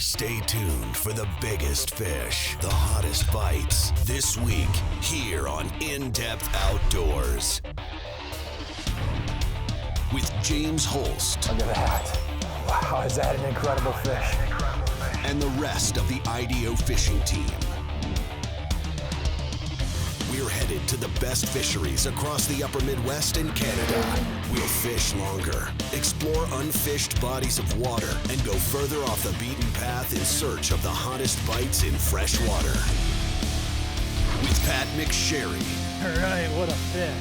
Stay tuned for the biggest fish, the hottest bites, this week here on In-Depth Outdoors. With James Holst. Look at that. Wow, is that an incredible fish? And the rest of the IDO fishing team. We're headed to the best fisheries across the upper Midwest and Canada. We'll fish longer, explore unfished bodies of water, and go further off the beaten path in search of the hottest bites in fresh water. With Pat McSherry. All right, what a fish.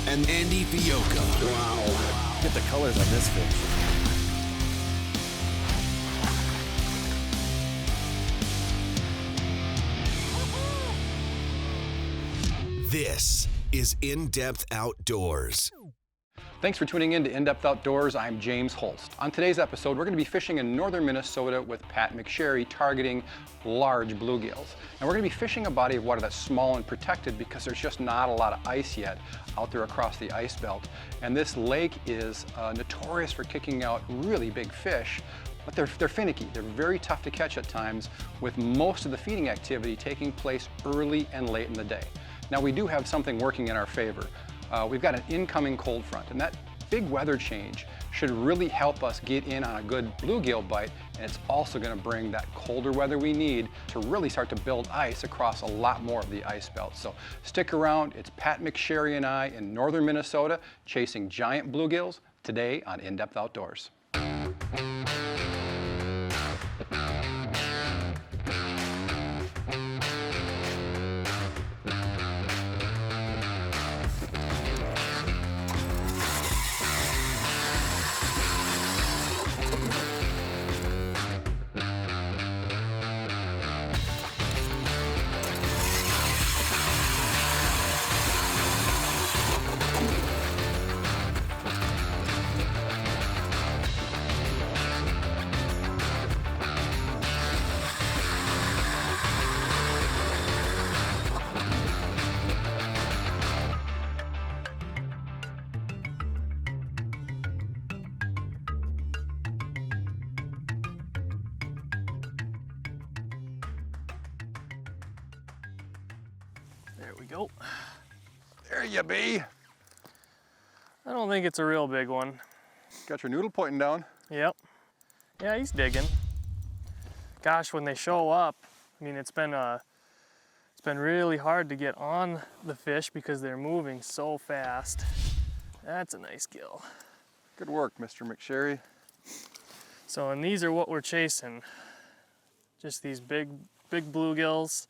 And Andy Fiocca. Wow. Get the colors on this fish. This is In-Depth Outdoors. Thanks for tuning in to In-Depth Outdoors. I'm James Holst. On today's episode, we're going to be fishing in northern Minnesota with Pat McSherry, targeting large bluegills. And we're going to be fishing a body of water that's small and protected because there's just not a lot of ice yet out there across the ice belt. And this lake is notorious for kicking out really big fish, but they're finicky. They're very tough to catch at times, with most of the feeding activity taking place early and late in the day. Now, we do have something working in our favor. We've got an incoming cold front, and that big weather change should really help us get in on a good bluegill bite, and it's also going to bring that colder weather we need to really start to build ice across a lot more of the ice belt. So stick around. It's Pat McSherry and I in northern Minnesota chasing giant bluegills today on In-Depth Outdoors. There we go. There you be. I don't think it's a real big one. Got your noodle pointing down. Yep. Yeah, he's digging. Gosh, when they show up, I mean, it's been really hard to get on the fish because they're moving so fast. That's a nice gill. Good work, Mr. McSherry. So, and these are what we're chasing. Just these big bluegills,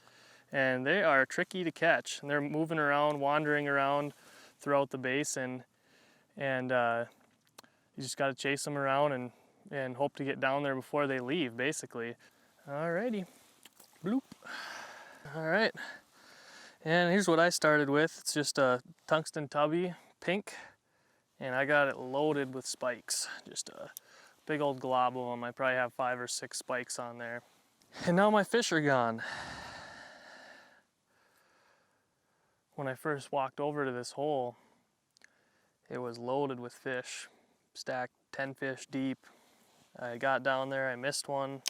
and they are tricky to catch. And they're moving around, wandering around throughout the basin, and you just got to chase them around and hope to get down there before they leave, basically. Alrighty, bloop. All right, and here's what I started with. It's just a tungsten tubby, pink, and I got it loaded with spikes. Just a big old glob of them. I probably have 5 or 6 spikes on there. And now my fish are gone. When I first walked over to this hole, it was loaded with fish, stacked 10 fish deep. I got down there, I missed one,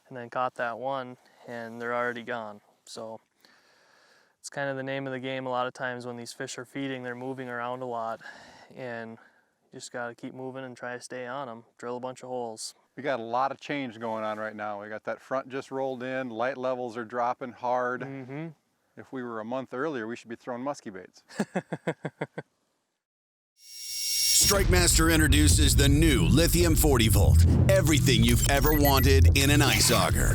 and then caught that one, and they're already gone. So it's kind of the name of the game. A lot of times when these fish are feeding, they're moving around a lot, and you just got to keep moving and try to stay on them. Drill a bunch of holes. We got a lot of change going on right now. We got that front just rolled in, light levels are dropping hard. Mm-hmm. If we were a month earlier, we should be throwing musky baits. StrikeMaster introduces the new Lithium 40 Volt. Everything you've ever wanted in an ice auger.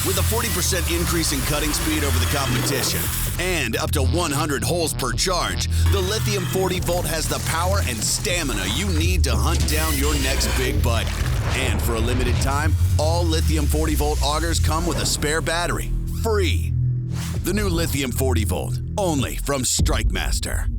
With a 40% increase in cutting speed over the competition and up to 100 holes per charge, the Lithium 40 Volt has the power and stamina you need to hunt down your next big bite. And for a limited time, all Lithium 40 Volt augers come with a spare battery, free. The new Lithium 40 Volt, only from StrikeMaster.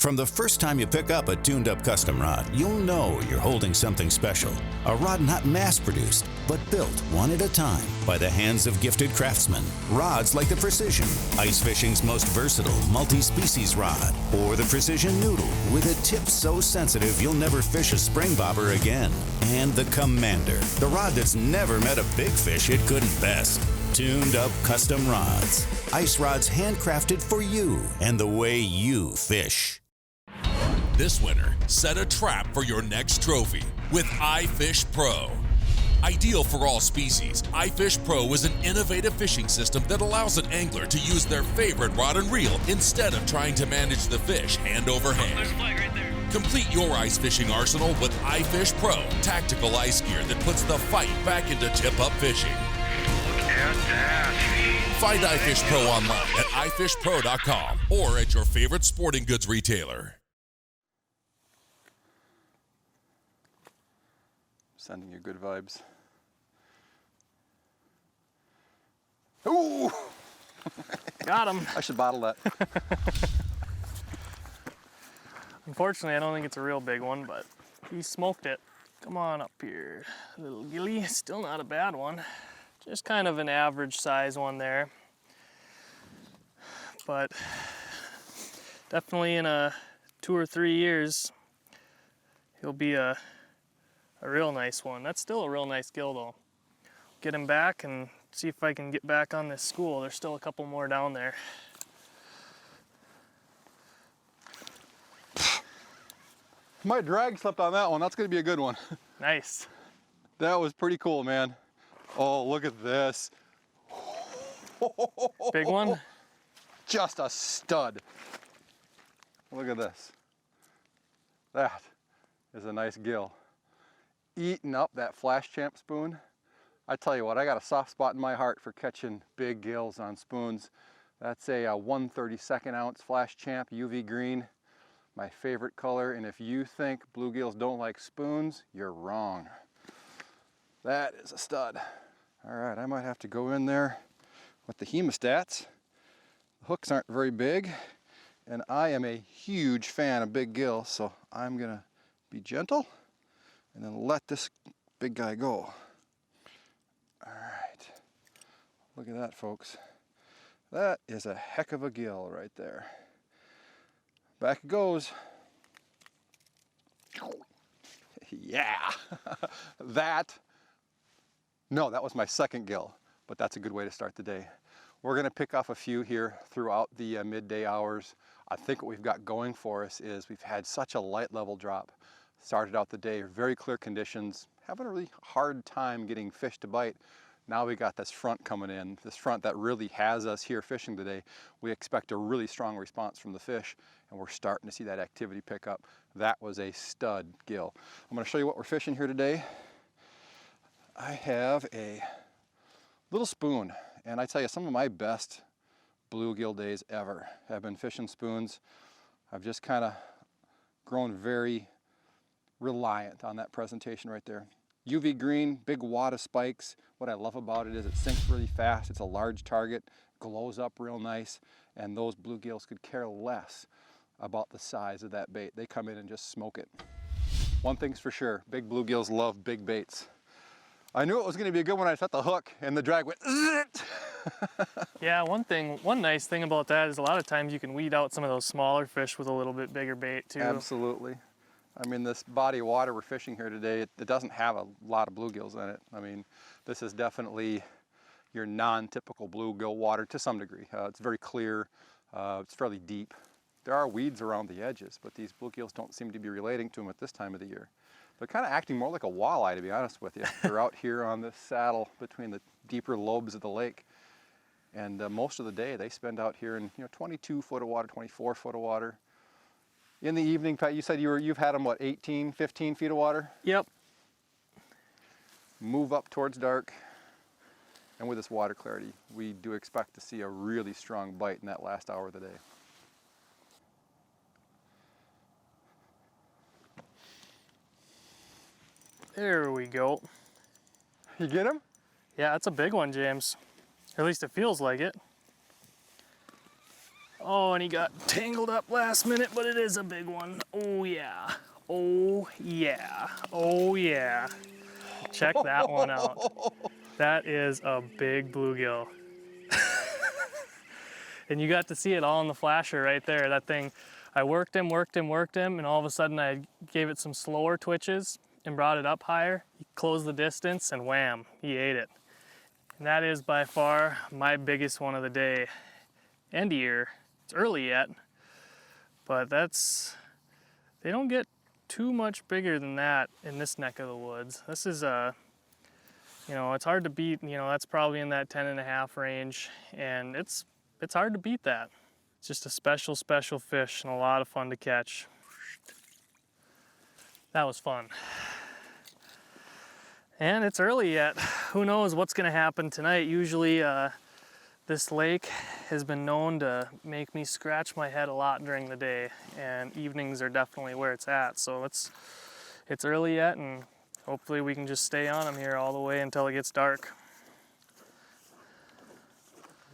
From the first time you pick up a tuned-up custom rod, you'll know you're holding something special. A rod not mass-produced, but built one at a time by the hands of gifted craftsmen. Rods like the Precision, ice fishing's most versatile multi-species rod, or the Precision Noodle with a tip so sensitive you'll never fish a spring bobber again. And the Commander, the rod that's never met a big fish it couldn't best. Tuned-up custom rods. Ice rods handcrafted for you and the way you fish. This winter, set a trap for your next trophy with iFish Pro. Ideal for all species, iFish Pro is an innovative fishing system that allows an angler to use their favorite rod and reel instead of trying to manage the fish hand over hand. There's a flag right there. Complete your ice fishing arsenal with iFish Pro, tactical ice gear that puts the fight back into tip-up fishing. Look at that. Find iFish Pro online at ifishpro.com or at your favorite sporting goods retailer. Sending you good vibes. Ooh! Got him. I should bottle that. Unfortunately, I don't think it's a real big one, but he smoked it. Come on up here, little gilly. Still not a bad one. Just kind of an average size one there. But definitely in 2 or 3 years, he'll be a real nice one. That's still a real nice gill though. Get him back and see if I can get back on this school. There's still a couple more down there. My drag slipped on that one. That's gonna be a good one. Nice. That was pretty cool, man. Oh, look at this. Big one? Just a stud. Look at this. That is a nice gill. Eating up that Flash Champ spoon. I tell you what, I got a soft spot in my heart for catching big gills on spoons. That's a 1/32 ounce Flash Champ UV green, my favorite color. And if you think bluegills don't like spoons, you're wrong. That is a stud. All right, I might have to go in there with the hemostats. The hooks aren't very big, and I am a huge fan of big gills, so I'm gonna be gentle and then let this big guy go. All right, look at that, folks. That is a heck of a gill right there. Back it goes. Yeah, that was my second gill, but that's a good way to start the day. We're gonna pick off a few here throughout the midday hours. I think what we've got going for us is we've had such a light level drop. Started out the day, very clear conditions, having a really hard time getting fish to bite. Now we got this front coming in, this front that really has us here fishing today. We expect a really strong response from the fish, and we're starting to see that activity pick up. That was a stud gill. I'm gonna show you what we're fishing here today. I have a little spoon, and I tell you, some of my best bluegill days ever have been fishing spoons. I've just kind of grown very reliant on that presentation right there. UV green, big wad of spikes. What I love about it is it sinks really fast. It's a large target, glows up real nice, and those bluegills could care less about the size of that bait. They come in and just smoke it. One thing's for sure, big bluegills love big baits. I knew it was gonna be a good one. I set the hook and the drag went zzz. Yeah, one nice thing about that is a lot of times you can weed out some of those smaller fish with a little bit bigger bait too. Absolutely. I mean, this body of water we're fishing here today, it doesn't have a lot of bluegills in it. I mean, this is definitely your non-typical bluegill water to some degree. It's very clear, it's fairly deep. There are weeds around the edges, but these bluegills don't seem to be relating to them at this time of the year. They're kind of acting more like a walleye, to be honest with you. They're out here on this saddle between the deeper lobes of the lake. And most of the day they spend out here in 22 foot of water, 24 foot of water. In the evening, Pat, you said you've had them, what, 18, 15 feet of water? Yep. Move up towards dark. And with this water clarity, we do expect to see a really strong bite in that last hour of the day. There we go. You get him? Yeah, that's a big one, James. Or at least it feels like it. Oh, and he got tangled up last minute, but it is a big one. Oh yeah, oh yeah, oh yeah. Check that one out. That is a big bluegill. And you got to see it all in the flasher right there. That thing, I worked him, and all of a sudden I gave it some slower twitches and brought it up higher. He closed the distance and wham, he ate it. And that is by far my biggest one of the day and year. It's early yet, but they don't get too much bigger than that in this neck of the woods. This is you know, it's hard to beat. You know, that's probably in that 10.5 range, and it's hard to beat that. It's just a special fish and a lot of fun to catch. That was fun. And it's early yet. Who knows what's gonna happen tonight? Usually this lake has been known to make me scratch my head a lot during the day, and evenings are definitely where it's at. So it's early yet, and hopefully we can just stay on them here all the way until it gets dark.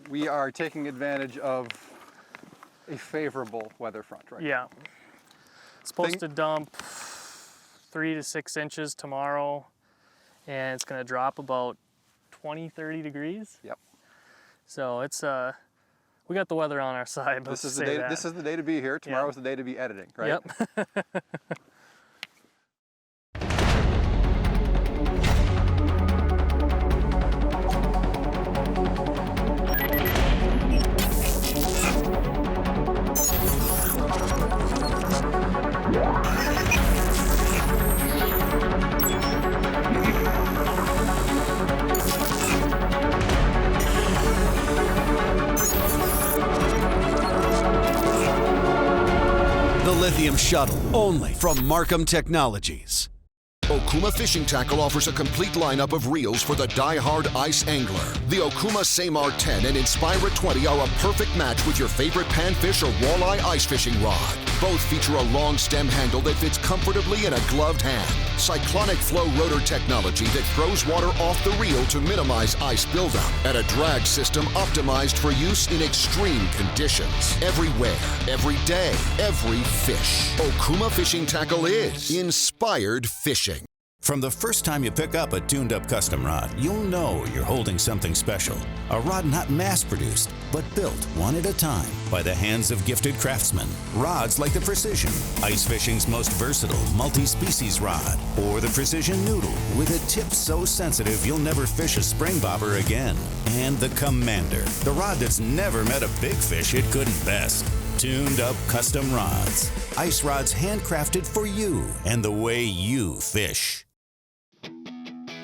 We are taking advantage of a favorable weather front right now. Yeah. It's supposed to dump 3 to 6 inches tomorrow, and it's gonna drop about 20-30 degrees. Yep. So it's we got the weather on our side. This is the day. This is the day to be here. Tomorrow is the day to be editing, right? Yep. The Lithium Shuttle, only from Markham Technologies. Okuma Fishing Tackle offers a complete lineup of reels for the die-hard ice angler. The Okuma Samar 10 and Inspira 20 are a perfect match with your favorite panfish or walleye ice fishing rod. Both feature a long stem handle that fits comfortably in a gloved hand. Cyclonic flow rotor technology that throws water off the reel to minimize ice buildup. And a drag system optimized for use in extreme conditions. Everywhere, every day, every fish. Okuma Fishing Tackle is inspired fishing. From the first time you pick up a tuned-up custom rod, you'll know you're holding something special. A rod not mass-produced, but built one at a time by the hands of gifted craftsmen. Rods like the Precision, ice fishing's most versatile multi-species rod, or the Precision Noodle with a tip so sensitive you'll never fish a spring bobber again. And the Commander, the rod that's never met a big fish it couldn't best. Tuned-up custom rods. Ice rods handcrafted for you and the way you fish.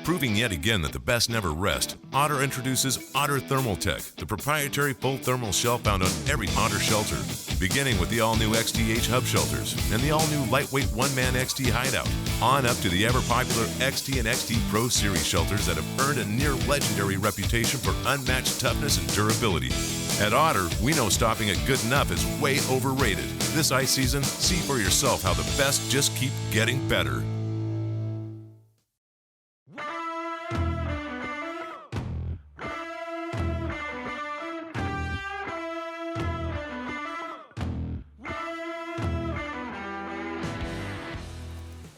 Proving yet again that the best never rest, Otter introduces Otter Thermal Tech, the proprietary full thermal shell found on every Otter shelter. Beginning with the all-new XTH hub shelters and the all-new lightweight one-man XT hideout, on up to the ever-popular XT and XT Pro Series shelters that have earned a near-legendary reputation for unmatched toughness and durability. At Otter, we know stopping at good enough is way overrated. This ice season, see for yourself how the best just keep getting better.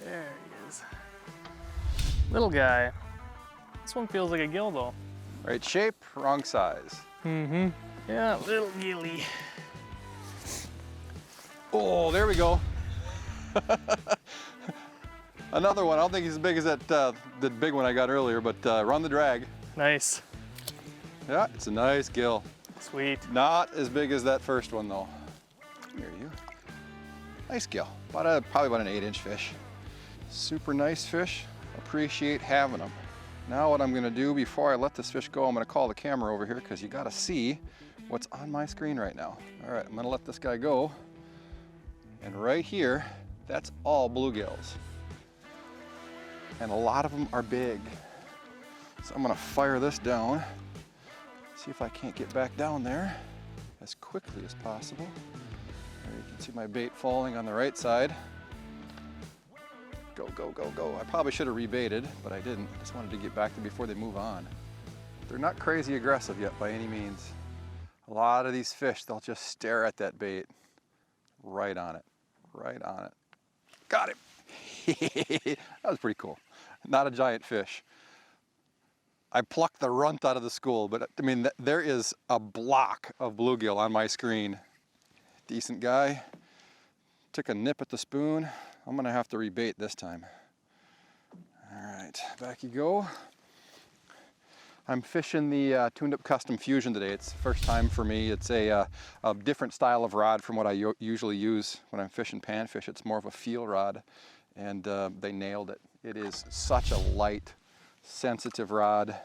There he is. Little guy. This one feels like a gill though. Right shape, wrong size. Mm-hmm. Yeah, little gilly. Oh, there we go. Another one. I don't think he's as big as that the big one I got earlier, but run the drag. Nice. Yeah, it's a nice gill. Sweet. Not as big as that first one though. Here you. Nice gill. Probably about an 8-inch fish. Super nice fish. Appreciate having them. Now what I'm gonna do before I let this fish go, I'm gonna call the camera over here because you gotta see what's on my screen right now. All right, I'm gonna let this guy go. And right here, that's all bluegills. And a lot of them are big. So I'm gonna fire this down, see if I can't get back down there as quickly as possible. There you can see my bait falling on the right side. Go, go, go, go. I probably should have rebaited, but I didn't. I just wanted to get back there before they move on. They're not crazy aggressive yet by any means. A lot of these fish, they'll just stare at that bait. Right on it, right on it. Got him. That was pretty cool. Not a giant fish. I plucked the runt out of the school, but I mean, there is a block of bluegill on my screen. Decent guy. Took a nip at the spoon. I'm gonna have to rebait this time. All right, back you go. I'm fishing the Tuned Up Custom Fusion today. It's the first time for me. It's a different style of rod from what I usually use when I'm fishing panfish. It's more of a feel rod, and they nailed it. It is such a light, sensitive rod.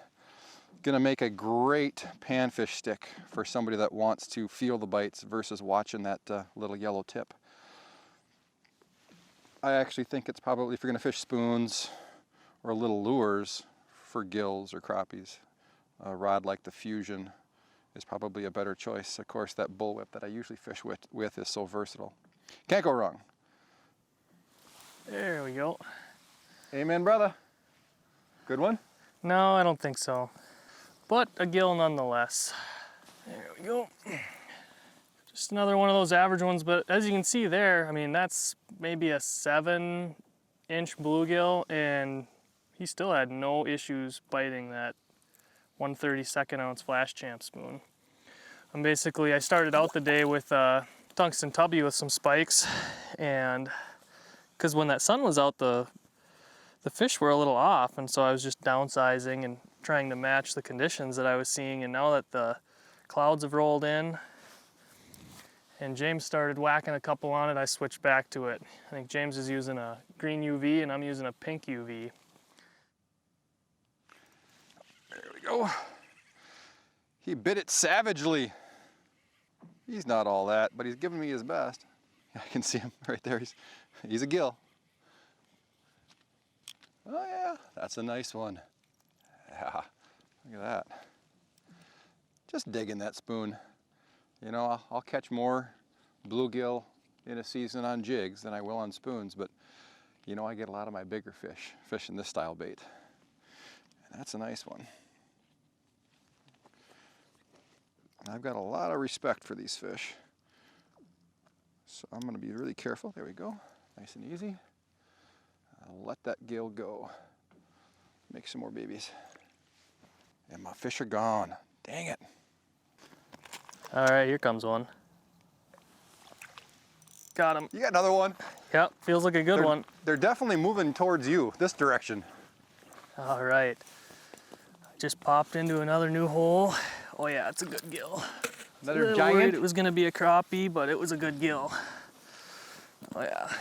Gonna make a great panfish stick for somebody that wants to feel the bites versus watching that little yellow tip. I actually think it's probably, if you're gonna fish spoons or little lures for gills or crappies, a rod like the Fusion is probably a better choice. Of course, that bullwhip that I usually fish with is so versatile. Can't go wrong. There we go. Amen, brother. Good one? No, I don't think so. But a gill nonetheless. There we go. Just another one of those average ones, but as you can see there, I mean, that's maybe a 7-inch bluegill, and he still had no issues biting that 1/32 ounce flash champ spoon. I started out the day with a tungsten tubby with some spikes, and because when that sun was out, the fish were a little off, and so I was just downsizing and trying to match the conditions that I was seeing. And now that the clouds have rolled in and James started whacking a couple on it, I switched back to it. I think James is using a green UV and I'm using a pink UV. There we go. He bit it savagely. He's not all that, but he's giving me his best. I can see him right there. He's a gill. Oh yeah, that's a nice one. Yeah, look at that. Just digging that spoon. You know, I'll catch more bluegill in a season on jigs than I will on spoons, but you know, I get a lot of my bigger fish fishing this style bait. And that's a nice one. And I've got a lot of respect for these fish. So I'm gonna be really careful. There we go, nice and easy. I'll let that gill go. Make some more babies. And my fish are gone. Dang it. All right, here comes one. Got him. You got another one? Yep, feels like a good one. They're definitely moving towards you, this direction. All right. I just popped into another new hole. Oh yeah, it's a good gill. Another giant? Worried it was gonna be a crappie, but it was a good gill. Oh yeah.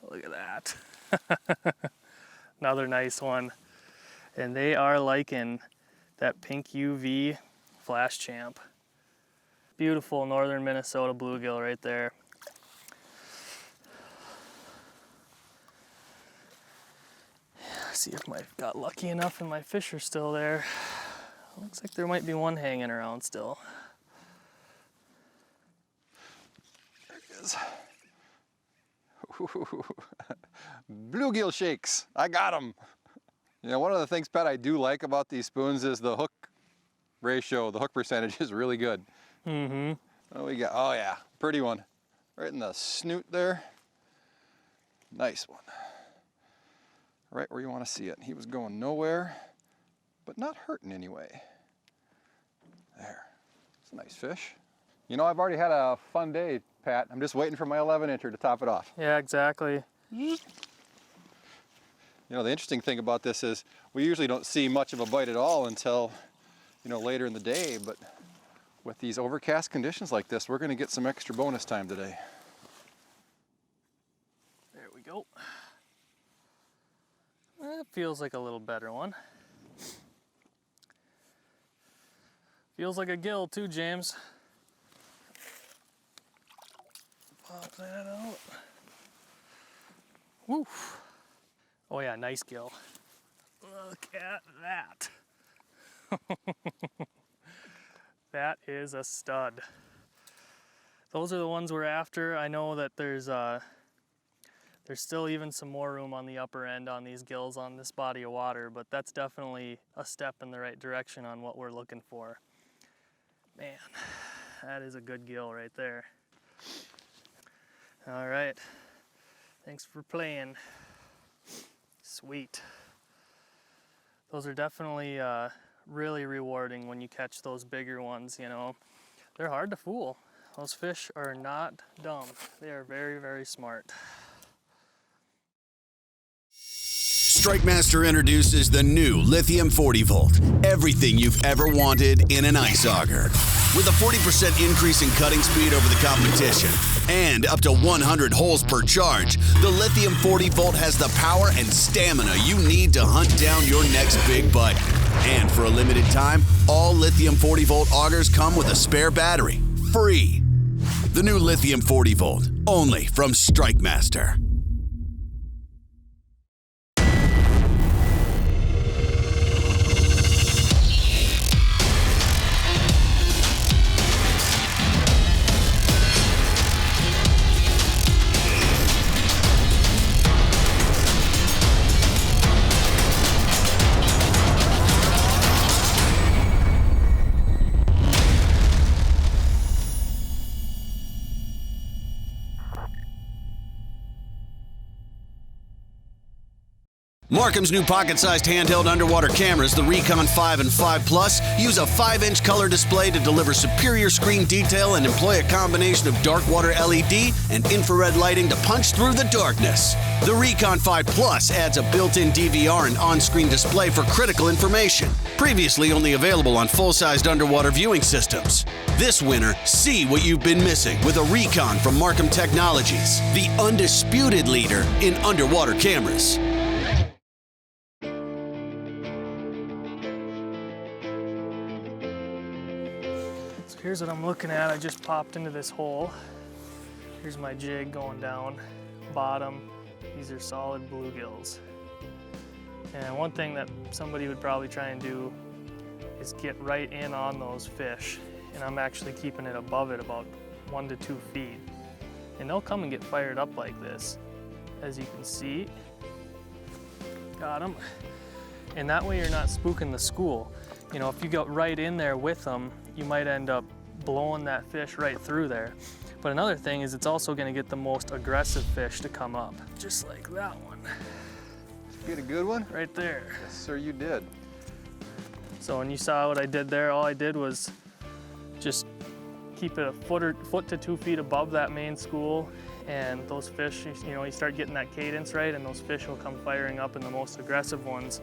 Look at that. Another nice one. And they are liking that pink UV flash champ. Beautiful northern Minnesota bluegill right there. See if I got lucky enough and my fish are still there. Looks like there might be one hanging around still. There it is. Bluegill shakes. I got them. You know, one of the things, Pat, I do like about these spoons is the hook ratio. The hook percentage is really good. Mm-hmm. What do we got? Oh yeah, pretty one. Right in the snoot there. Nice one. Right where you want to see it. He was going nowhere, but not hurting anyway. There. It's a nice fish. You know, I've already had a fun day, Pat. I'm just waiting for my 11-incher to top it off. Yeah, exactly. You know, the interesting thing about this is we usually don't see much of a bite at all until, you know, later in the day, but with these overcast conditions like this, we're going to get some extra bonus time today. There we go. That feels like a little better one. Feels like a gill too, James. Pop that out. Woo. Oh yeah, nice gill. Look at that. That is a stud. Those are the ones we're after. I know that there's still even some more room on the upper end on these gills on this body of water, but that's definitely a step in the right direction on what we're looking for. Man, that is a good gill right there. All right, thanks for playing. Sweet. Those are definitely really rewarding when you catch those bigger ones, you know. They're hard to fool. Those fish are not dumb. They are very, very smart. StrikeMaster introduces the new Lithium 40 Volt. Everything you've ever wanted in an ice auger. With a 40% increase in cutting speed over the competition and up to 100 holes per charge, the Lithium 40 Volt has the power and stamina you need to hunt down your next big bite. And for a limited time, all Lithium 40 Volt augers come with a spare battery, free. The new Lithium 40 Volt, only from StrikeMaster. Markham's new pocket-sized handheld underwater cameras, the Recon 5 and 5 Plus, use a 5-inch color display to deliver superior screen detail and employ a combination of dark water LED and infrared lighting to punch through the darkness. The Recon 5 Plus adds a built-in DVR and on-screen display for critical information, previously only available on full-sized underwater viewing systems. This winter, see what you've been missing with a Recon from Markham Technologies, the undisputed leader in underwater cameras. Here's what I'm looking at. I just popped into this hole. Here's my jig going down, bottom. These are solid bluegills. And one thing that somebody would probably try and do is get right in on those fish. And I'm actually keeping it above it about 1 to 2 feet. And they'll come and get fired up like this. As you can see, got them. And that way you're not spooking the school. You know, if you got right in there with them, you might end up blowing that fish right through there. But another thing is it's also going to get the most aggressive fish to come up, just like that one. Get a good one? Right there. Yes, sir, you did. So when you saw what I did there, all I did was just keep it a foot to 2 feet above that main school, and those fish, you know, you start getting that cadence right, and those fish will come firing up, and the most aggressive ones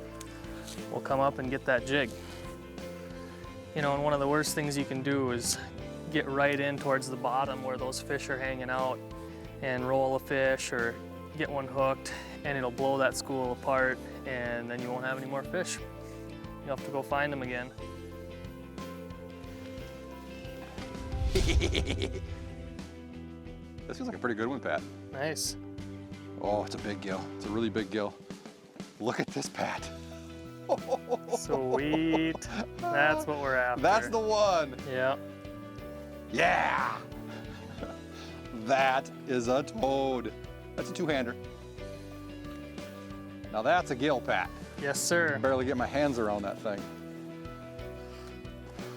will come up and get that jig. You know, and one of the worst things you can do is get right in towards the bottom where those fish are hanging out and roll a fish or get one hooked, and it'll blow that school apart, and then you won't have any more fish. You'll have to go find them again. This feels like a pretty good one, Pat. Nice. Oh, it's a big gill. It's a really big gill. Look at this, Pat. Sweet. That's what we're after. That's the one. Yeah. Yeah. That is a toad. That's a two-hander. Now that's a gill, Pat. Yes, sir. I can barely get my hands around that thing.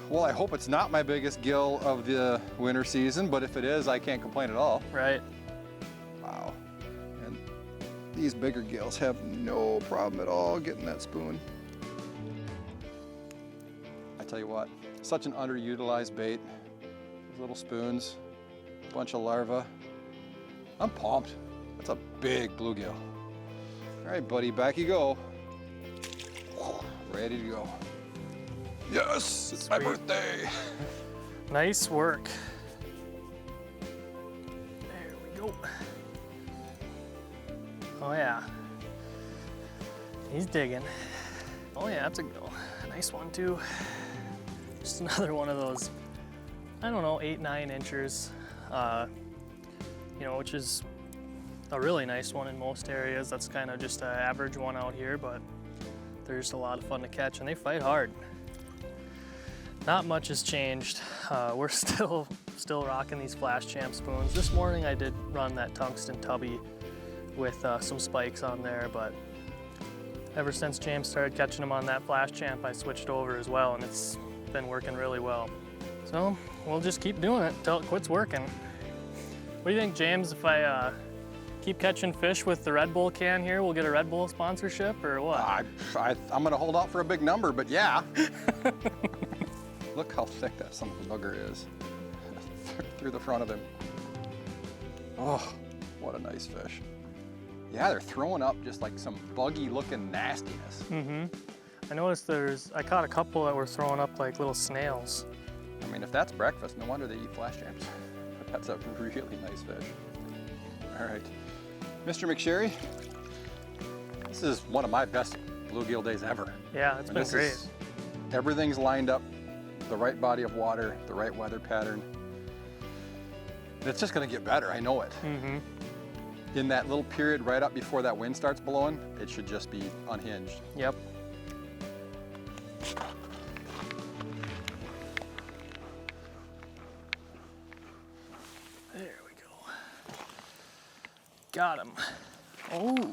Well, I hope it's not my biggest gill of the winter season, but if it is, I can't complain at all. Right. Wow. And these bigger gills have no problem at all getting that spoon. I tell you what, such an underutilized bait. These little spoons, a bunch of larvae. I'm pumped. That's a big bluegill. All right, buddy, back you go. Ready to go. Yes, it's my birthday. Nice work. There we go. Oh yeah. He's digging. Oh yeah, that's a gill. Nice one too. Just another one of those, I don't know, 8-9 inches. You know, which is a really nice one in most areas. That's kind of just an average one out here, but they're just a lot of fun to catch, and they fight hard. Not much has changed. We're still rocking these Flash Champ spoons. This morning I did run that tungsten tubby with some spikes on there, but ever since James started catching them on that Flash Champ, I switched over as well, and it's been working really well. So we'll just keep doing it until it quits working. What do you think, James, if I keep catching fish with the Red Bull can here, we'll get a Red Bull sponsorship or what? I'm gonna hold out for a big number, but yeah. Look how thick that son of a bugger is. Through the front of him. Oh, what a nice fish. Yeah, they're throwing up just like some buggy looking nastiness. Mm-hmm. I noticed I caught a couple that were throwing up like little snails. I mean, if that's breakfast, no wonder they eat flash jams. That's a really nice fish. All right, Mr. McSherry, this is one of my best bluegill days ever. Yeah, it's been great. Everything's lined up, the right body of water, the right weather pattern. It's just gonna get better, I know it. Mm-hmm. In that little period right up before that wind starts blowing, it should just be unhinged. Yep. There we go. Got him. Oh. Did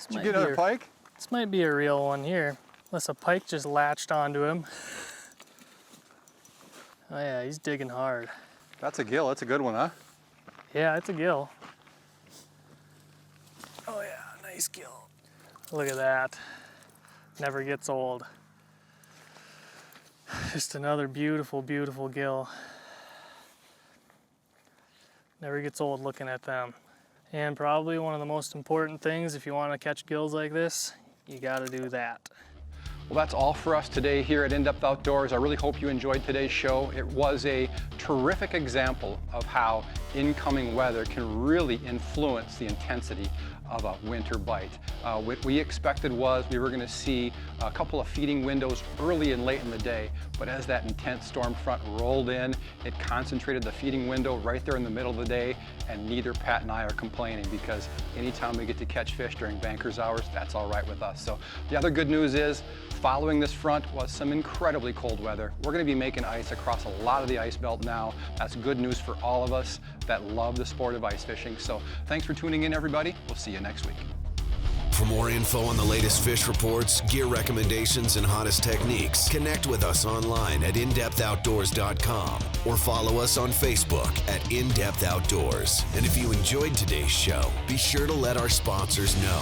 you get another pike? This might be a real one here, unless a pike just latched onto him. Oh yeah, he's digging hard. That's a gill, that's a good one, huh? Yeah, it's a gill. Oh yeah, nice gill. Look at that. Never gets old. Just another beautiful, beautiful gill. Never gets old looking at them. And probably one of the most important things if you want to catch gills like this, you gotta do that. Well, that's all for us today here at In Depth Outdoors. I really hope you enjoyed today's show. It was a terrific example of how incoming weather can really influence the intensity of a winter bite. What we expected was we were going to see a couple of feeding windows early and late in the day, but as that intense storm front rolled in, it concentrated the feeding window right there in the middle of the day, and neither Pat and I are complaining because anytime we get to catch fish during banker's hours, that's all right with us. So the other good news is, following this front was some incredibly cold weather. We're going to be making ice across a lot of the ice belt now. That's good news for all of us that love the sport of ice fishing. So thanks for tuning in, everybody. We'll see you next week. For more info on the latest fish reports, gear recommendations, and hottest techniques, connect with us online at indepthoutdoors.com or follow us on Facebook at In Depth Outdoors. And if you enjoyed today's show, be sure to let our sponsors know.